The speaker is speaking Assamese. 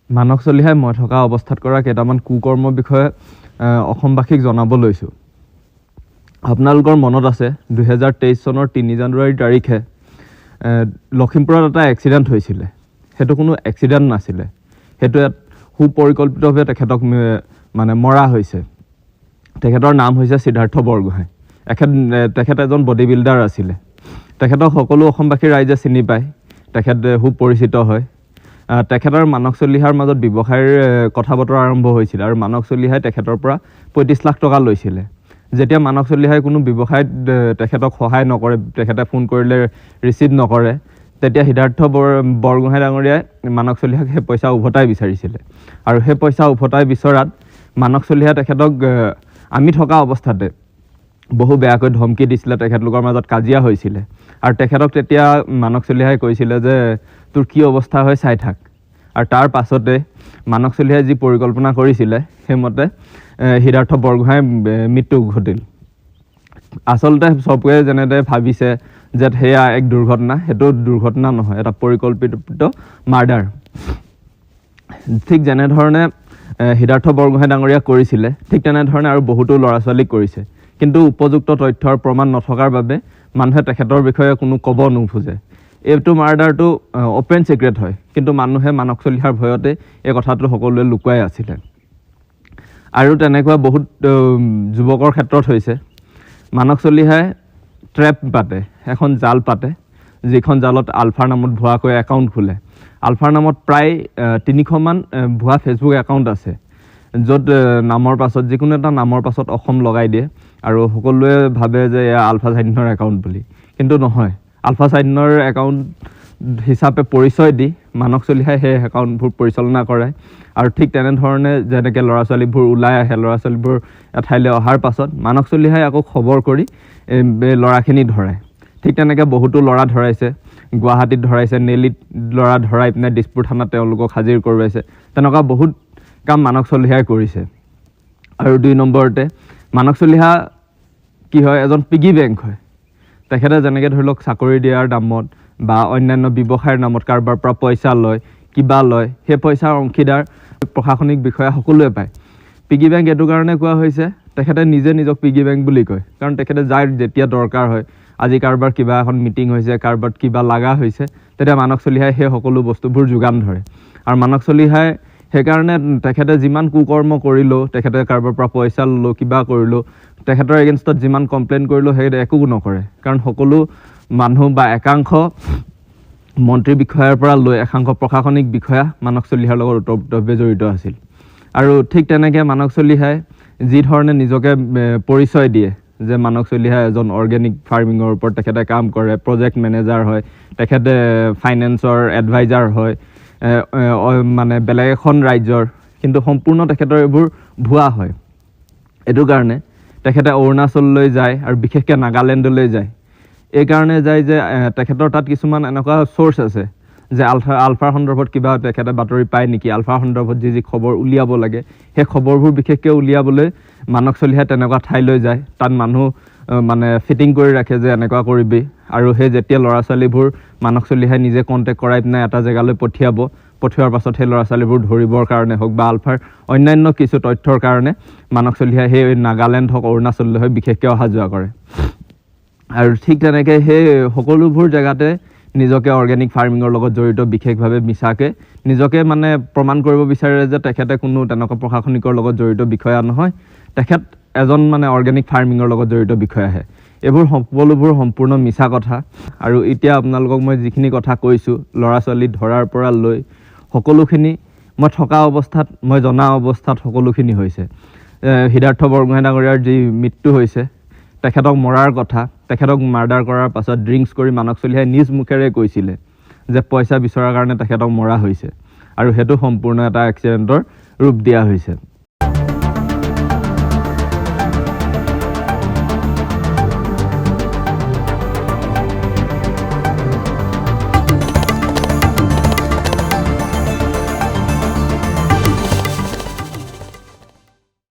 মানস চলিহাই মই থকা অৱস্থাত কৰা কেইটামান কুকৰ্মৰ বিষয়ে অসমবাসীক জনাব লৈছোঁ। আপোনালোকৰ মনত আছে 2023 চনৰ 3 জানুৱাৰী তাৰিখে লখিমপুৰত এটা এক্সিডেণ্ট হৈছিলে। সেইটো কোনো এক্সিডেণ্ট নাছিলে, সেইটো সুপৰিকল্পিতভাৱে তেখেতক মানে মৰা হৈছে। তেখেতৰ নাম হৈছে সিদ্ধাৰ্থ বৰগোহাঁই। তেখেত এজন বডি বিল্ডাৰ আছিলে। তেখেতক সকলো অসমবাসী ৰাইজে চিনি পায়, তেখেত সুপৰিচিত হয়। তেখেতৰ মানস চলিহাৰ মাজত ব্যৱসায়ৰ কথা বতৰা আৰম্ভ হৈছিল আৰু মানস চলিহাই তেখেতৰ পৰা 35 লাখ টকা লৈছিলে। যেতিয়া মানস চলিহাই কোনো ব্যৱসায়ত তেখেতক সহায় নকৰে, তেখেতে ফোন কৰিলে ৰিচিভ নকৰে, তেতিয়া সিদ্ধাৰ্থ বৰগোহাঁই ডাঙৰীয়াই মানস চলিহাক সেই পইচা উভতাই বিচাৰিছিলে। আৰু সেই পইচা উভতাই বিচৰাত মানস চলিহাই তেখেতক আমি থকা অৱস্থাতে বহু বেয়াকৈ ধমকি দিছিলে, তেখেতলোকৰ মাজত কাজিয়া হৈছিলে। আৰু তেখেতক তেতিয়া মানস চলিহাই কৈছিলে যে তোৰ কি অৱস্থা হয় চাই থাক। আৰু তাৰ পাছতে মানস চলিহাই যি পৰিকল্পনা কৰিছিলে সেইমতে সিদ্ধাৰ্থ বৰগোহাঁইৰ মৃত্যু ঘটিল। আচলতে চবকে যেনেদৰে ভাবিছে যে সেয়া এক দুৰ্ঘটনা, সেইটো দুৰ্ঘটনা নহয়, এটা পৰিকল্পিত মাৰ্ডাৰ। ঠিক যেনেধৰণে সিদ্ধাৰ্থ বৰগোহাঁই ডাঙৰীয়া কৰিছিলে, ঠিক তেনেধৰণে আৰু বহুতো ল'ৰা ছোৱালীক কৰিছে। কিন্তু উপযুক্ত তথ্যৰ প্ৰমাণ নথকাৰ বাবে মানুহে তেখেতৰ বিষয়ে কোনো ক'ব নোখোজে। এইটো মাৰ্ডাৰটো অপেন ছিক্ৰেট হয়, কিন্তু মানুহে মানস চলিহাৰ ভয়তে এই কথাটো সকলোৱে লুকুৱাই আছিলে। আৰু তেনেকুৱা বহুত যুৱকৰ ক্ষেত্ৰত হৈছে। মানস চলিহাই ট্ৰেপ পাতে, এখন জাল পাতে, যিখন জালত আলফাৰ নামত ভুৱাকৈ একাউণ্ট খোলে। আলফাৰ নামত প্ৰায় 300মান ভুৱা ফেচবুক একাউণ্ট আছে, য'ত নামৰ পাছত যিকোনো এটা নামৰ পাছত অসম লগাই দিয়ে আৰু সকলোৱে ভাবে যে এয়া আলফা চাইনৰ একাউণ্ট বুলি। কিন্তু নহয়, আলফা চাইনৰ একাউণ্ট হিচাপে পৰিচয় দি মানস চলিহাই সেই একাউণ্টবোৰ পৰিচালনা কৰে। আৰু ঠিক তেনেধৰণে যেনেকৈ ল'ৰা ছোৱালীবোৰ ওলাই আহে, ল'ৰা ছোৱালীবোৰ এঠাইলৈ অহাৰ পাছত মানস চলিহাই আকৌ খবৰ কৰি ল'ৰাখিনি ধৰায়। ঠিক তেনেকৈ বহুতো ল'ৰা ধৰাইছে, গুৱাহাটীত ধৰাইছে, নেলিত ল'ৰা ধৰাই পিনে দিছপুৰ থানাত তেওঁলোকক হাজিৰ কৰোৱাইছে। তেনেকুৱা বহুত কাম মানস চলিহাই কৰিছে। আৰু 2 নম্বৰতে মানস চলিহা কি হয়, এজন পিগী বেংক হয়। তেখেতে যেনেকৈ ধৰি লওক চাকৰি দিয়াৰ নামত বা অন্যান্য ব্যৱসায়ৰ নামত কাৰোবাৰ পৰা পইচা লয়, কিবা লয়, সেই পইচাৰ অংশীদাৰ প্ৰশাসনিক বিষয়া সকলোৱে পায়। পিগী বেংক এইটো কাৰণে কোৱা হৈছে, তেখেতে নিজে নিজক পিগী বেংক বুলি কয়, কাৰণ তেখেতে যাৰ যেতিয়া দৰকাৰ হয়, আজি কাৰোবাৰ কিবা এখন মিটিং হৈছে, কাৰোবাৰ কিবা লগা হৈছে, তেতিয়া মানস চলিহাই সেই সকলো বস্তুবোৰ যোগান ধৰে। আৰু মানস চলিহাই সেইকাৰণে তেখেতে যিমান কুকৰ্ম কৰিলেও, তেখেতে কাৰোবাৰ পৰা পইচা ল'লেও, কিবা কৰিলেও, তেখেতৰ এগেইনষ্টত যিমান কমপ্লেইন কৰিলেও সেই একো নকৰে। কাৰণ সকলো মানুহ বা একাংশ মন্ত্ৰী বিষয়াৰ পৰা লৈ একাংশ প্ৰশাসনিক বিষয়া মানস চলিহাৰ লগত ওতঃপ্ৰোতভাৱে জড়িত আছিল। আৰু ঠিক তেনেকৈ মানস চলিহাই যি ধৰণে নিজকে পৰিচয় দিয়ে যে মানস চলিহাই এজন অৰ্গেনিক ফাৰ্মিঙৰ ওপৰত তেখেতে কাম কৰে, প্ৰজেক্ট মেনেজাৰ হয়, তেখেতে ফাইনেন্সৰ এডভাইজাৰ হয়, মানে বেলেগ এখন ৰাজ্যৰ, কিন্তু সম্পূৰ্ণ তেখেতৰ এইবোৰ ভুৱা হয়। এইটো কাৰণে তেখেতে অৰুণাচললৈ যায় আৰু বিশেষকৈ নাগালেণ্ডলৈ যায়। এইকাৰণে যায় যে তেখেতৰ তাত কিছুমান এনেকুৱা চ'ৰ্চ আছে যে আলফাৰ সন্দৰ্ভত কিবা তেখেতে বাতৰি পায় নেকি, আলফাৰ সন্দৰ্ভত যি খবৰ উলিয়াব লাগে সেই খবৰবোৰ বিশেষকৈ উলিয়াবলৈ মানস চলিহাই তেনেকুৱা ঠাইলৈ যায়। তাত মানুহ মানে ফিটিং কৰি ৰাখে যে এনেকুৱা কৰিবি, আৰু সেই যেতিয়া ল'ৰা ছোৱালীবোৰ মানস চলিহাই নিজে কণ্টেক্ট কৰাই পিনে এটা জেগালৈ পঠিওৱাৰ পাছত সেই ল'ৰা ছোৱালীবোৰ ধৰিবৰ কাৰণে হওক বা আলফাৰ অন্যান্য কিছু তথ্যৰ কাৰণে মানস চলিহাই সেই নাগালেণ্ড হওক, অৰুণাচললৈ হওক বিশেষকৈ অহা যোৱা কৰে। আৰু ঠিক তেনেকৈ সেই সকলোবোৰ জেগাতে নিজকে অৰ্গেনিক ফাৰ্মিঙৰ লগত জড়িত বিশেষভাৱে মিছাকৈ নিজকে মানে প্ৰমাণ কৰিব বিচাৰে যে তেখেতে কোনো তেনেকুৱা প্ৰশাসনিকৰ লগত জড়িত বিষয়া নহয়, তেখেত এজন মানে অৰ্গেনিক ফাৰ্মিঙৰ লগত জড়িত বিষয়াহে। এইবোৰ সকলোবোৰ সম্পূৰ্ণ মিছা কথা। আৰু এতিয়া আপোনালোকক মই যিখিনি কথা কৈছোঁ, ল'ৰা ছোৱালী ধৰাৰ পৰা লৈ সকলোখিনি মই থকা অৱস্থাত, মই জনা অৱস্থাত সকলোখিনি হৈছে। সিদ্ধাৰ্থ বৰগোহাঁই ডাঙৰীয়াৰ যি মৃত্যু হৈছে, তেখেতক মৰাৰ কথা, তেখেতক মাৰ্ডাৰ কৰাৰ পাছত ড্ৰিংকছ কৰি মানস চলিহাই নিজ মুখেৰে কৈছিলে যে পইচা বিচৰাৰ কাৰণে তেখেতক মৰা হৈছে, আৰু সেইটো সম্পূৰ্ণ এটা এক্সিডেণ্টৰ ৰূপ দিয়া হৈছে।